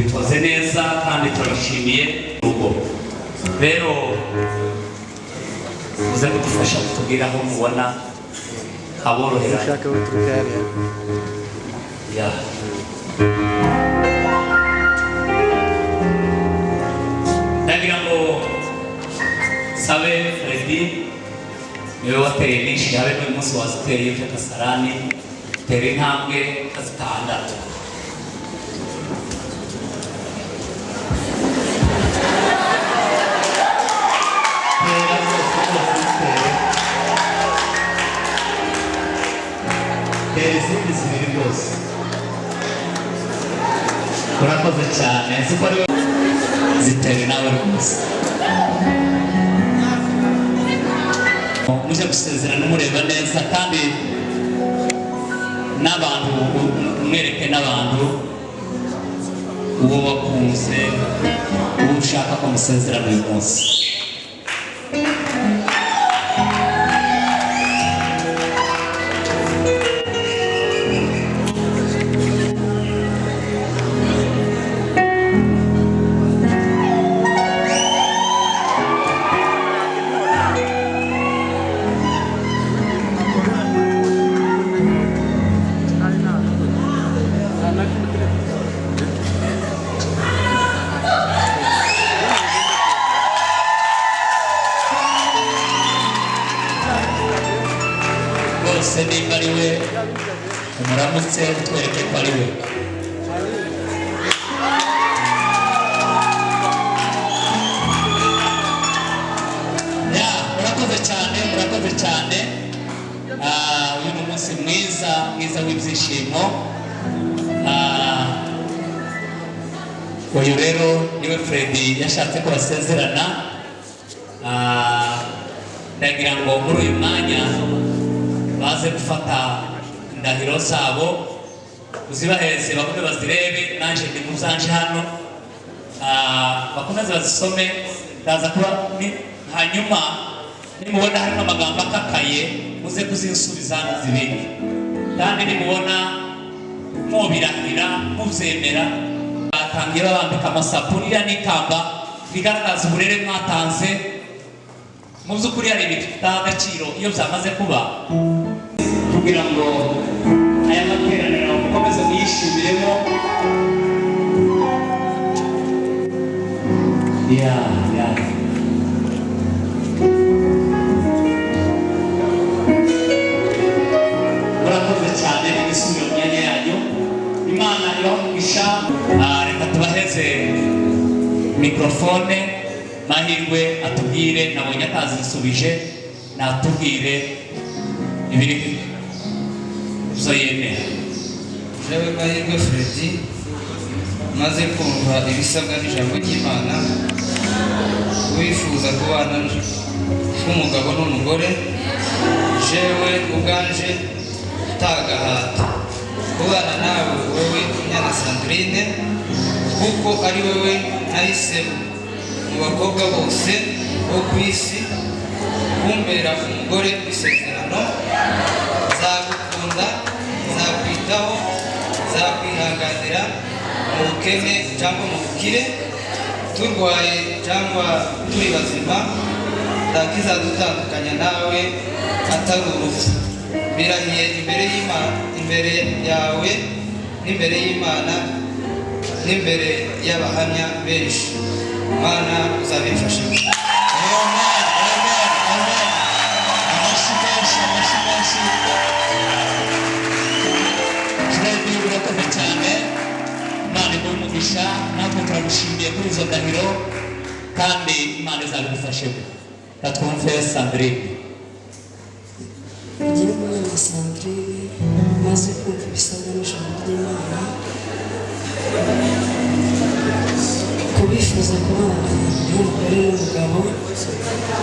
ubikoze neza kandi turabishimiye urugo rero uze kudufasha kutubwira aho mubona haborohera ya ndagira ngo sabe Freddy niwe wateye nyinshi habe n'uyu munsi waziteye uje Kasarani tere intambwe kazitandatu izindi zibiri byose urakoze cyane ziko ari zitere nawe rwose muje gusezerana mureba neza kandi n'abantu mwereke n'abantu uwo wakunze uwo ushaka ko musezerana uyu munsi bose nimba ari we umuramutse utwereke ko ari we murakoze cyane uyu ni umunsi mwiza w'ibyishimo uyu rero niwe Freddy yashatse ko basezerana ndagira ngo muri uyu mwanya baze gufata indahiro zabo uzibaheze bakomeze bazirebe nanje ndi muzanje hano bakomeze bazisome ndaza kuba hanyuma nimubona harimo amagambo akakaye muze kuzinsubiza zibindi kandi nimubona mubirahira mubyemera batangiye babambika amasapuriya n'ikamba bigaragaza uburere mwatanze mu by'ukuri hari ibintu bifite agaciro iyo byamaze kuba kugira ngo aya materaniro mukomeze muyishimiremo murakoze cyane n'ibisubizo mu myanya yanyu imana ibamugisha reka tubaheze mikrofone mahirwe atubwire nabonye atazisubije natubwire ibiri zo yemera jewe mahirwe Freddy maze kumva ibisabwa n'ijambo ry'Imana wifuza kubana n'umugabo n'umugore jewe ubwanje tagahata kubana nawe wowe Nyana Sandrine kuko ari wowe nahisemo mu bakobwa bose bo ku isi kumbera umugore w'isezerano nzagukunda nzakwitaho nzakwihanganira mu bukene cyangwa mu bukire turwaye cyangwa turi bazima ntakizadutandukanya nawe atari urupfu birahiye imbere yawe n'imbere y'Imana n'imbere y'abahamya benshi Mana uzabifasha urakoze cyane Imana iguhe umugisha natwe turagushimiye kuri izo ndahiro kandi Imana izabigufashemo natwumve Sandrine ngiye Nyana Sandrine maze kumva ibisabwa n'ijambo ry'Imana kubifuza kubana n'umugore n'umugabo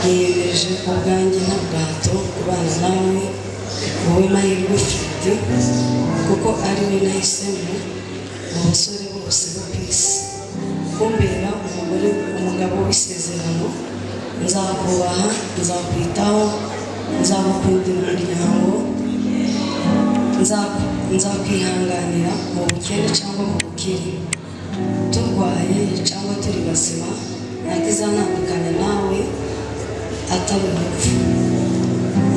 yiyemeje ubwanjye nta bwato kubana nawe wowe mahirwe Freddy kuko ari we nahisemo mu basore bose bo ku isi kumbera umugabo w'isezerano nzakubaha nzakwitaho nzagukundira umuryango nzakwihanganira mu bukene cyangwa mu bukire turwaye cyangwa turi bazima ntabwo izanandukanya nawe atari urupfu.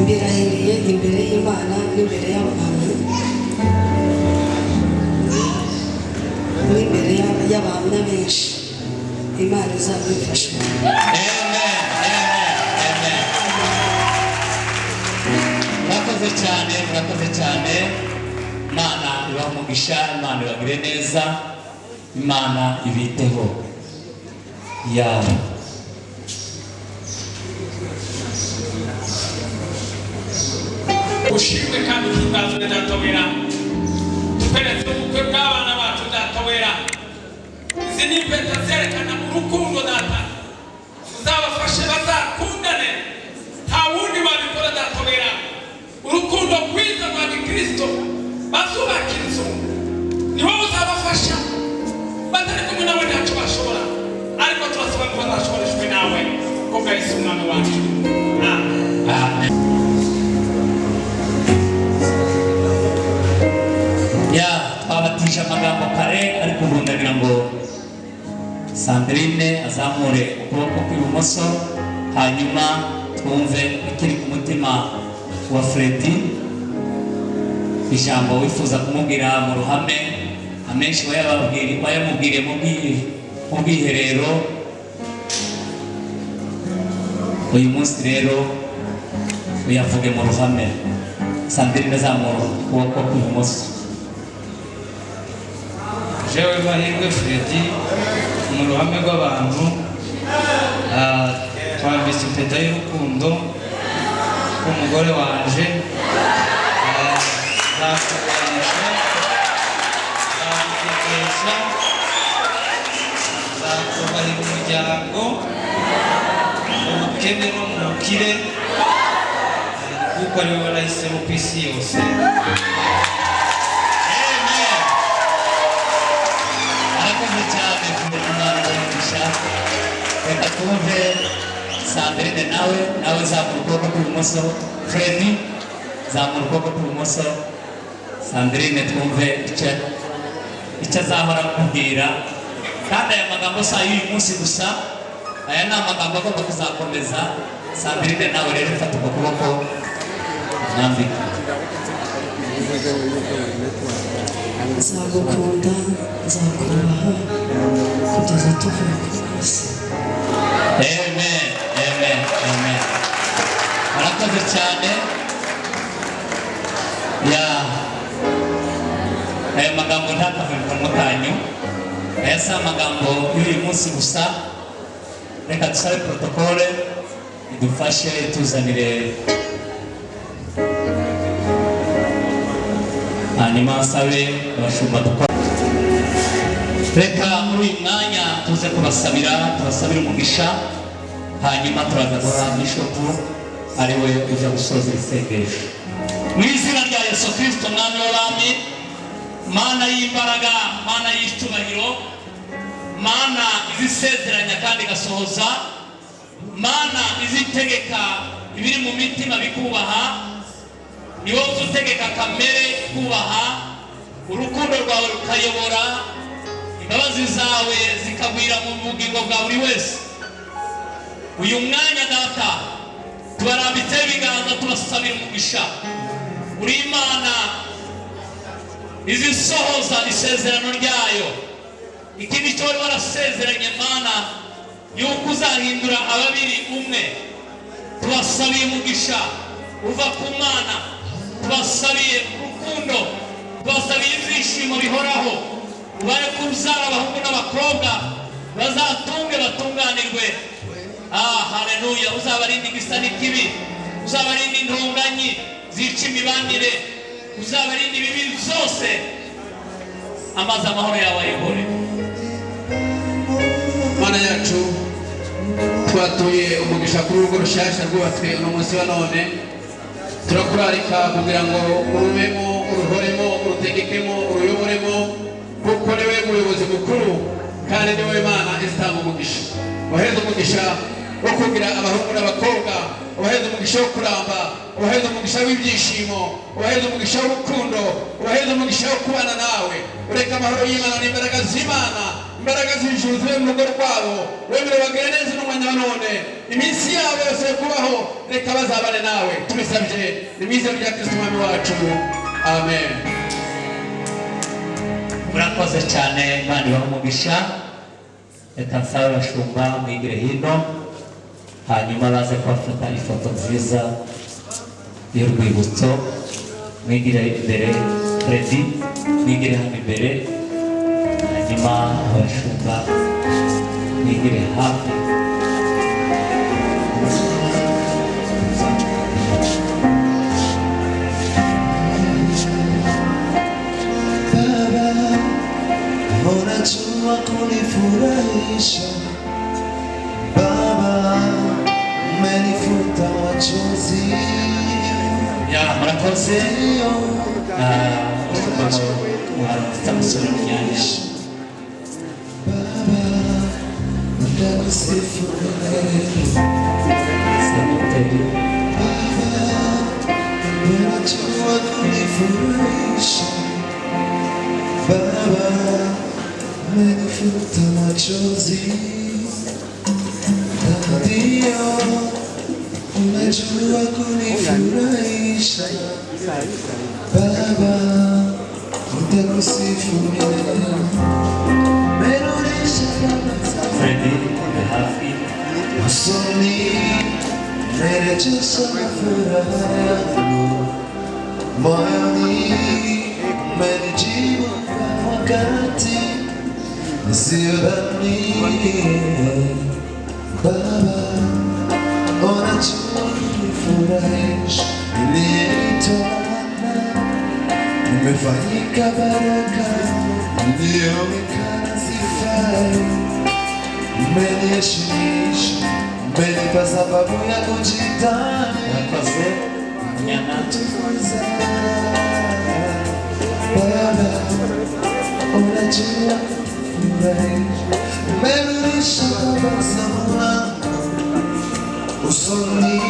Mbirahiriye imbere y'Imana n'imbere y'abantu n'imbere y'abantu benshi, Imana izabifasha. Amen, amen, amen. Murakoze cyane, murakoze cyane. Imana ibahe umugisha, Imana ibagire neza, Imana ibiteho. Yawe ushimwe kandi uhimbazwe Datawera, tweretse ubukwe bw'abana bacu Datawera. Izi ni impeta zerekana urukundo Data, uzabafashe bazakundane, nta wundi wabikora Datawera. Urukundo rwiza rwa Gikristo, bazubaka inzu, ni wowe uzabafasha. Batari kumwe nawe ntacyo bashobora, ariko turasaba ko bazashoboreshwe nawe kubwa Yesu umwami wacu. Amen. Twabatije amagambo kare, ariko ubu ndagira ngo Sandrine azamure ukuboko kw'ibumoso, hanyuma twumve ikiri ku mutima wa Fredy, ijambo wifuza kumubwira mu ruhame. Amenshi bayamubwiriye mu bwiherero. Uyu munsi rero uyavuge mu ruhame. Sandrine azamura ukuboko kw'ibumoso. jewe Mahirwe Fredy mu ruhame rw'abantu twambitse impeta y'urukundo k'umugore wanje, zakubanisha, zagutekesha, zakubahira umuryango mu bukene no mu bukire, kuko ari wowe warahisemo ku isi yose. Reka twumve Sandrine nawe zamura ukuboko kw'ibumoso. Fredy zamura ukuboko kw'ibumoso. Sandrine twumve icyo azahora akubwira, kandi aya magambo si ay'uyu munsi gusa, aya ni amagambo agomba kuzakomeza. Sandrine nawe rero fata uko kuboko mwambike. Nzagukunda, nzakubaha kugeza tuvuye ku isi. Amen, amen, amen. Murakoze cyane. Aya magambo ntakave mu kanwa kanyu, aya si amagambo y'uyu munsi gusa. Reka dusabe protokole idufashe ituzanire, hanyuma nsabe abashumba dukora. Reka muri uyu mwanya tuze kubasabira, tubasabire umugisha, hanyuma turaza guha bishopu ari we ujya gusoza isengesho. Mu izina rya Yesu Kristo mwami w'abami, Mana y'imbaraga, Mana y'icyubahiro, Mana izisezeranya kandi igasohoza, Mana izitegeka ibiri mu mitima bikubaha, ni wowe utegeka kamere kubaha, urukundo rwawe rukayobora, imbabazi zawe zikagwira mu bugingo bwa buri wese. Uyu mwanya Data tubarambitseho ibiganza, tubasabira umugisha. Uri Imana izisohoza isezerano ryayo. Ikindi cyo wari warasezeranye Mana, yuko uzahindura ababiri umwe. Tubasabiye umugisha uva ku Mana, tubasabiye urukundo, tubasabiye ibyishimo bihoraho. Ubaye kubyara abahungu n'abakobwa bazatunge batunganirwe. Haleluya. Uzabarinde igisa n'ikibi, uzabarinde intonganya zica imibanire, uzabarinde ibibi byose. Amazi amahoro yawe ayobore. Mana yacu, twatuye umugisha kuri urugo rushyashya rwubatswe uno munsi wa none. Turakurarika kugira ngo urubemo, uruhoremo, urutegekemo, uruyoboremo, kuko niwe muyobozi mukuru kandi niwe Mana izitanga umugisha. Waheze umugisha wo kugira abahungu n'abakobwa, waheze umugisha wo kuramba, waheze umugisha w'ibyishimo, waheze umugisha w'urukundo, waheze umugisha wo kubana nawe. Ureka amahoro y'Imana n'imbaraga z'Imana imbaraga z'ijuru zibe mu rugo rwabo wemere bagire neza n'umwanya wa none iminsi yabo yose yo kubaho reka bazabane nawe tubisabye ni mu izina rya Kristo umwami wacu amen. murakoze cyane Imana ibahe umugisha. Reka nsabe abashumba mwigire hino hanyuma baze kubafata ifoto nziza y'urwibutso. Mwigire imbere Freddy, mwigire hano imbere, hanyuma abashumba mwigire hafi. Unajua kunifurahisha Baba, umenifuta machozi. Ya murakoze. Mufite amasura mu myanya. Baba, ndakusifu Sekreteri. Baba, unajua kunifurahisha Baba, umenifuta machozi. Ndio unajua kunifurahisha Baba, nitakusifu milele. Umerudisha tabasamu Freddy, hafi. usoni, umerejesha furaha yangu moyoni, umenijibu kwa wakati nisiyodhania. Baba, unajua kunifurahisha, niliyeitwa laana nimefanyika baraka, nilionekana sifai. Umeniheshimisha, umenipa sababu ya kujidai. Murakoze. Nyana. Tukuza Baba, unajua kunifurahisha, umerudisha tabasamu langu usoni,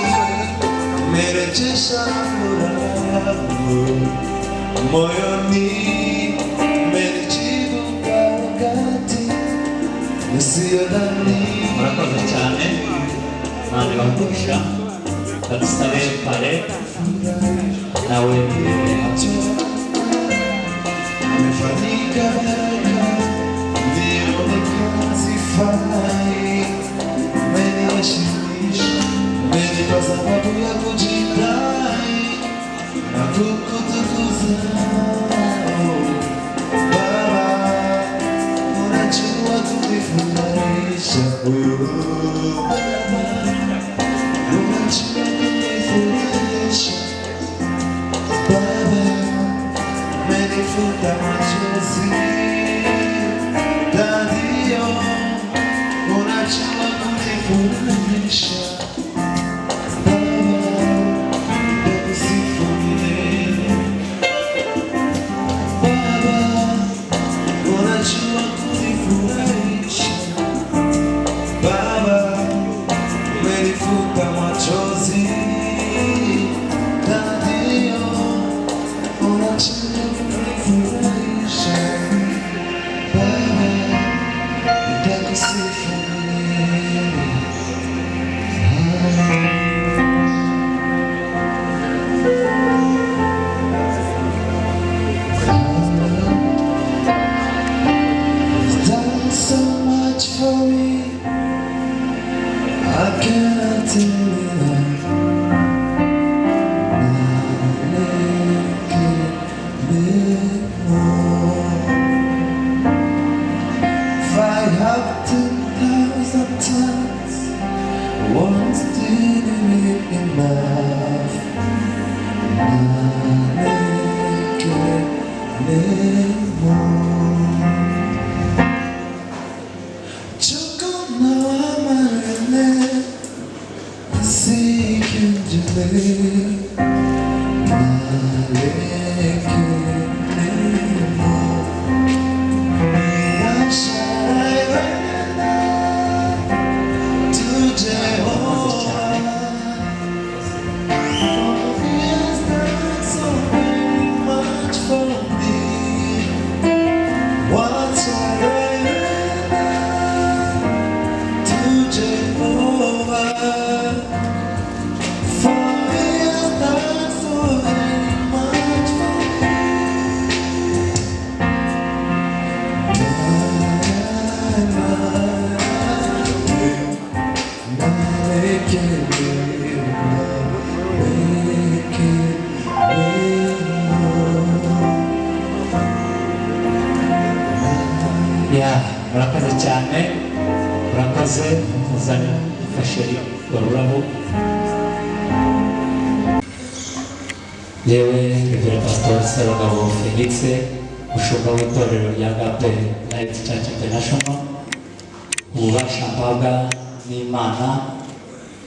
umerejesha furaha yangu moyoni, umenijibu kwa wakati nisiyodhania. Murakoze cyane. Imana ibahe umugisha. Badusabe pare nawe mwigire hafi. Umefanyika baraka, nilionekana sifai. Umeniheshimisha, umenipa sababu ya kujidai na kukutukuza. Baba, unajua kunifurahisha. Baba, unajua kunifurahisha. Baba, umenifuta machozi. Ndio unajua kunifurahisha. Baba, nitakusifu milele. Baba, unajua kunifurahisha. Baba, umenifuta machozi. Ndio unajua kunifurahisha. Baba, nitakusifu milele. You've done so much for me, I cannot tell enough. If I have 10,000 times, won't still be enough. What's maze uzane ifashe barurabo. Yewe Reverend Pastor Serugabo Felix, umushumba w'itorero rya Gape Light Church International, ububasha mpabwa n'Imana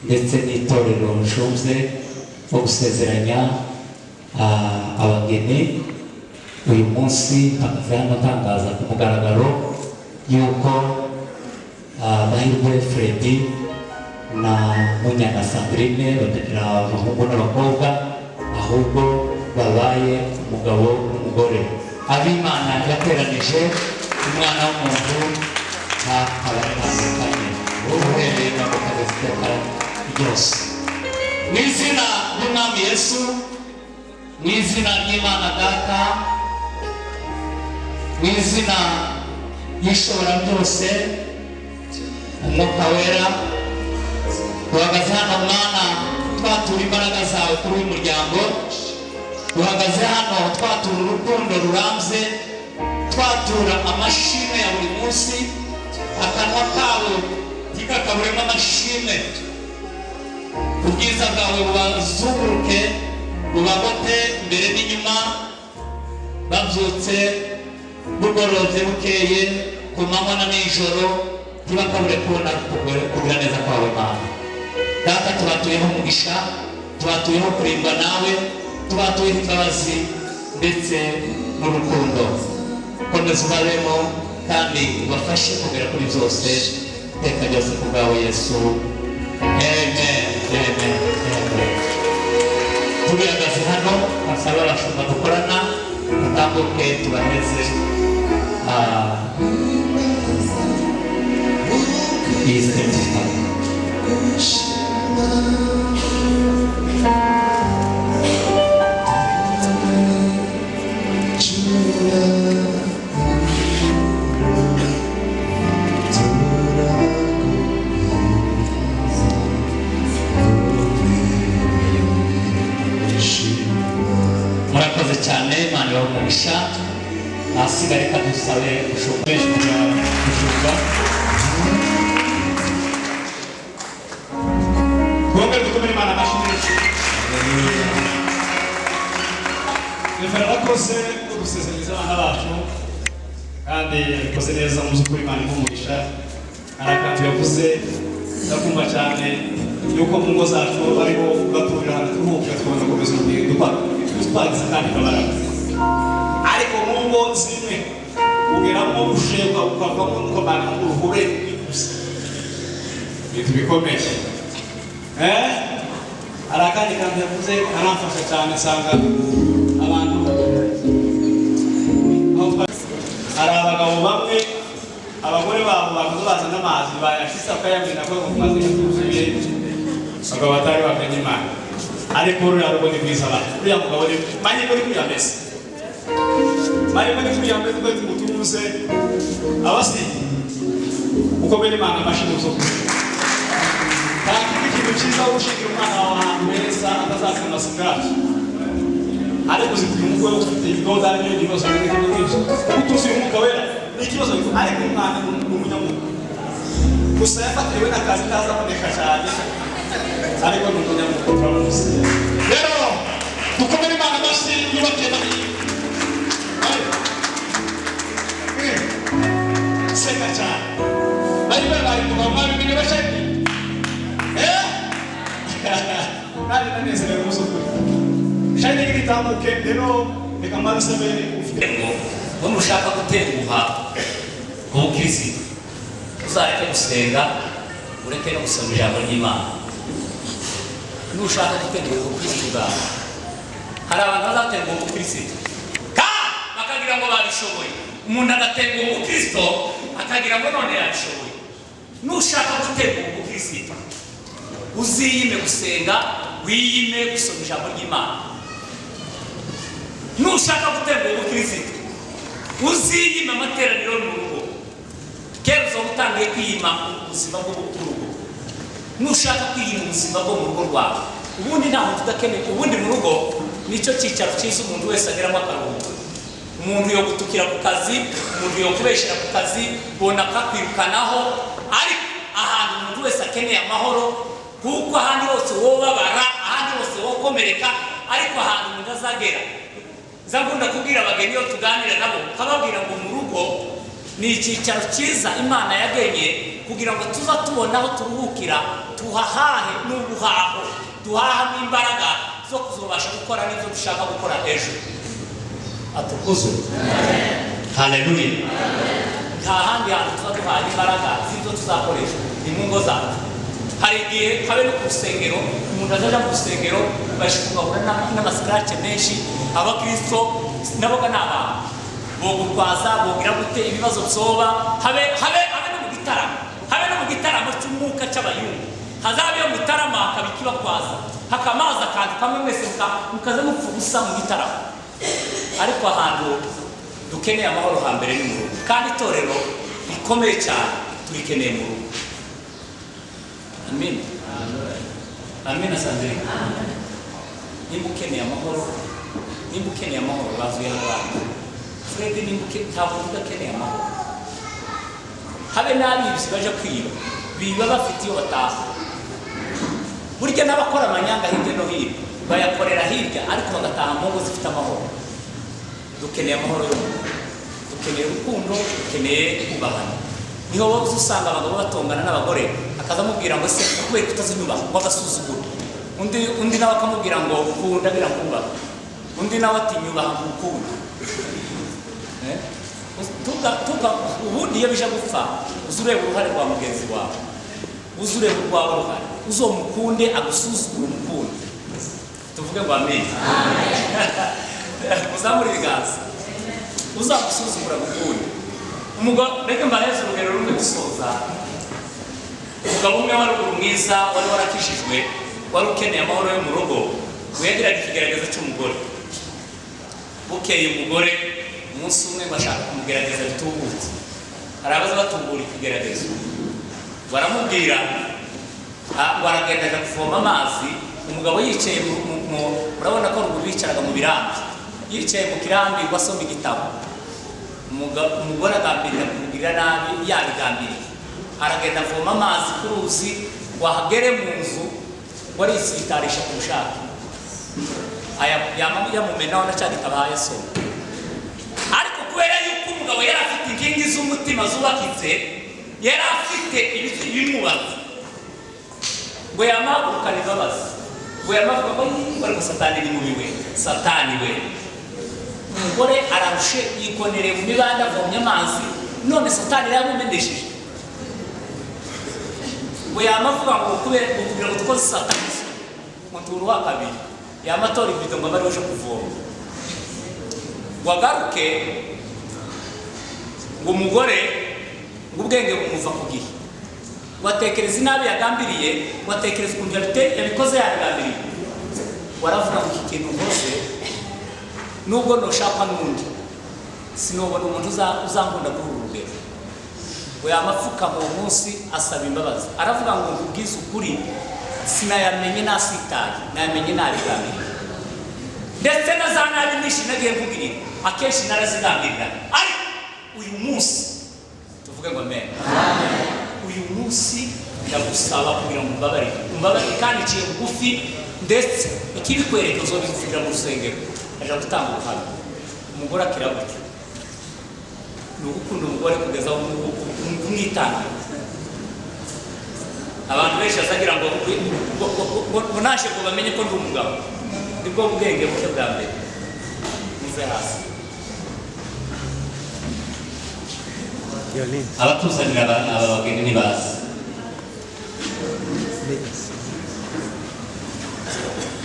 ndetse n'itorero nshumbye wo gusezeranya abageni. Uyu munsi mpagaze hano ntangaza ku mugaragaro yuko Mahirwe Freddy na Munyana Sandrine batagira abahungu n'abakobwa, ahubwo babaye umugabo n'umugore. Abimana yateranije umwana w'umuntu abatandukanye uhereye mu kazi ryose. Mu izina ry'Umwami Yesu, mu izina ry'Imana Data, mu izina y'ishobora byose, Umwuka Wera, duhagaze hano Mwana twatura imbaraga zawe kuri uyu muryango. Duhagaze hano twatura urukundo rurambye, twatura amashimwe ya buri munsi. Akanwa kawe ntikakaburemo amashimwe. Ubwiza bwawe bubazunguruke, bubagote imbere n'inyuma, babyutse bugorobye bukeye, ku manywa na nijoro, ntibakabure kubona kugira neza kwawe Mana. Data, tubatuyeho umugisha, tubatuyeho kurindwa nawe, tubatuyeho imbabazi ndetse n'urukundo. Komeza ubabemo kandi ubafashe kugera kuri byose, iteka ryose ku bwawe Yesu. Amen, amen, amen. Tubihagaze hano, basaba abashumba dukorana, tutambuke tubaheze iyi certificate. Murakoze cyane, Imana ibahe umugisha. Ahasigaye reka dusabe gushumba. Bongere dukomere Imana amashyi menshi. Reverend akoze gusezeraniza abana bacu kandi yakoze neza mu by'ukuri Imana imuha kandi yavuze ndakumva cyane yuko mu ngo zacu ariho baturira hano turuhuka tubona gukomeza urugendo twagize kandi kabaraga. Ariko mu ngo zimwe ugeramo usheka ukavamo n'ukomana uruhure gusa ibintu bikomeye. Hari akandi kandi yavuze aramfasha cyane, nsanga abantu hari abagabo bamwe abagore babo bakoze bazana amazi bayashyize akayamena ko maze yuzuye abagabo batari bamenye Imana. Ariko ruriya rugo ni rwiza abantu, uriya mugabo ni manye muri kuyameze, manye muri kuyameze ko tumutuze abasi ukomere Imana amashyi mu zoko. Kandi ikintu cyiza ushingira umwana wawe ahantu heza atazakana sikaraje. Ariko zikuye umugwe ufite idoda n'ibibazo n'ibyo utuzi Umwuka Wera n'ikibazo, ariko umwana n'umunyamuka gusa yafatiwe n'akazi kazaboneka cyane, ariko n'umunyamuka turamuzi. Rero dukomere Imana amashyi yubake seka cyane bari bari kugoma bibiri bashaki nari nanezerewe musukuri shani gitambuke rero nikamara sabere ufite ngo nushaka gutenguha ubukristo uzareke gusenga, ureke no gusoma ijambo ry'Imana. Nushaka gutenguha ubukristo bwawe, hari abantu bazatenguha ubukristo bakagira ngo babishoboye. Umuntu agatenguha ubukristo akagira ngo none yabishoboye. Nushaka gutenguha ubukristo uziyime gusenga, wiyime gusoma ijambo ry'Imana. Nushaka gutenguha ubukristo uziyime amateraniro mu rugo, kera uza utangiye kwiyima ubuzima bw'urugo. Nushaka kwiyima ubuzima bwo mu rugo rwawe, ubundi ntaho tudakeneye. Ubundi mu rugo nicyo cyicaro cyiza umuntu wese ageramo akaruhuko. Umuntu yo gutukira ku kazi, umuntu yo kubeshera ku kazi, bona kakwirukanaho, ariko ahantu umuntu wese akeneye amahoro, kuko ahandi hose wobabara, ahandi hose wokomereka, ariko ahantu umuntu azagera. Nzakunda kubwira abageni iyo tuganira nabo, kababwira ngo mu rugo ni icyicaro cyiza Imana yagenye kugira ngo tuza tubona aho turuhukira, tuhahahe n'ubuhaho, duhahamo imbaraga zo kuzobasha gukora n'ibyo dushaka gukora ejo. Atukuzwe. Haleluya. Nta handi hantu tuba duhaye imbaraga z'ibyo tuzakoresha ni mu ngo zacu. Hari igihe habe no ku rusengero, umuntu azaja mu rusengero bashikugahura n'amascratch menshi, abakristo naboga n'abantu bogurwaza bogira gute ibibazo byoba habe no mu gitaramo cy'umwuka cy'abayungu, hazabe yo mutarama akabikibakwaza hakamaza kandi kamwe mwese mukaza mupfa gusa mu gitaramo. Ariko ahantu dukeneye amahoro hambere ni mu rugo, kandi itorero rikomeye cyane turikeneye mu rugo. Amen. Amen asante. Nimba ukeneye amahoro bavuye abantu. Fred nimba ntabwo udakeneye amahoro. Habe n'abibisi baje kwiba, biba bafite iyo bataha. Burya n'abakora amanyanga hirya no hino bayakorera hirya, ariko bagataha mu ngo zifite amahoro. Dukeneye amahoro yo, dukeneye urukundo, dukeneye kubahana. Niho wowe usanga abagabo batongana n'abagore, akazamubwira ngo se kubera kutazinyubaha ngo agasuzugura. Undi nawe akamubwira ngo ukunda birakubaha, undi nawe ati nyubaha ngukunda. Ubundi iyo bija gupfa uzureba uruhare rwa mugenzi wawe, uzureba urwawe uruhare, uzomukunde agusuzugura umukunde. Tuvuge ngo amen. Uzamura ibiganza, uzagusuzugura gukunde. Reka mbaneze urugero rumwe gusoza. Umugabo umwe wari mwiza, wari warakishijwe, wari ukeneye amahoro yo mu rugo, wegeraga ikigaragaza cy'umugore. Bukeye umugore umunsi umwe bashaka kumugerageza bitubutse, arabaza batungura ikigaragazo, baramubwira ngo aragenda aja kuvoma amazi. Umugabo yicaye urabona ko ruguru bicaraga mu birambi, yicaye mu kirambi ngo asoma igitabo. Umugore agambirira kumugirira nabi, yabigambiriye, aragenda avoma amazi ku ruzi, wahagere mu nzu warisitarisha ku bushake, yamumenaho na cya gitabo yasoma. Ariko kubera yuko umugabo yari afite inkingi z'umutima zubakitse, yari afite ibimubaza, ngo yamagurukane imbabazi, ngo yamavuga ngo ariko satani ni mubi we, satani we. Umugore ararushe yikonereye mu mibanda avomye amazi, none satani yamumenesheje. Ngo yamavuga ngo kubera kugira ngo dukoze satani ngo turu wa kabiri yamatora ibido ngo bari uje kuvoma. Wagaruke ngo umugore ngo ubwenge bumuva ku gihe, watekereza inabi yagambiriye, watekereza ukuntu yabikoze yagambiriye. Waravuga ngo iki kintu nkoze nubwo noshaka n'undi sinobona umuntu uzankunda kuri uru rugero. Ngo yamapfuka mu munsi asaba imbabazi, aravuga ngo ubwize ukuri sinayamenye nasitaye, nayamenye nabigambiriye, ndetse na za nabi nyinshi nagiye mvugirira akenshi narazigambirira. Ariko uyu munsi tuvuge ngo amen. Uyu munsi ndagusaba kugira ngo umbabarire kandi iciye bugufi, ndetse ikibikwereka uzobivugirira mu rusengero aja gutanga ubuhamya. Umugore akira gutya, ni ugukunda umugore kugeza aho umwitanga. Abantu benshi bazagira ngo nashe ngo bamenye ko ndi umugabo, nibwo bwenge buke bwa mbere. Muze hasi abatuzanira aba bageni ni bazi.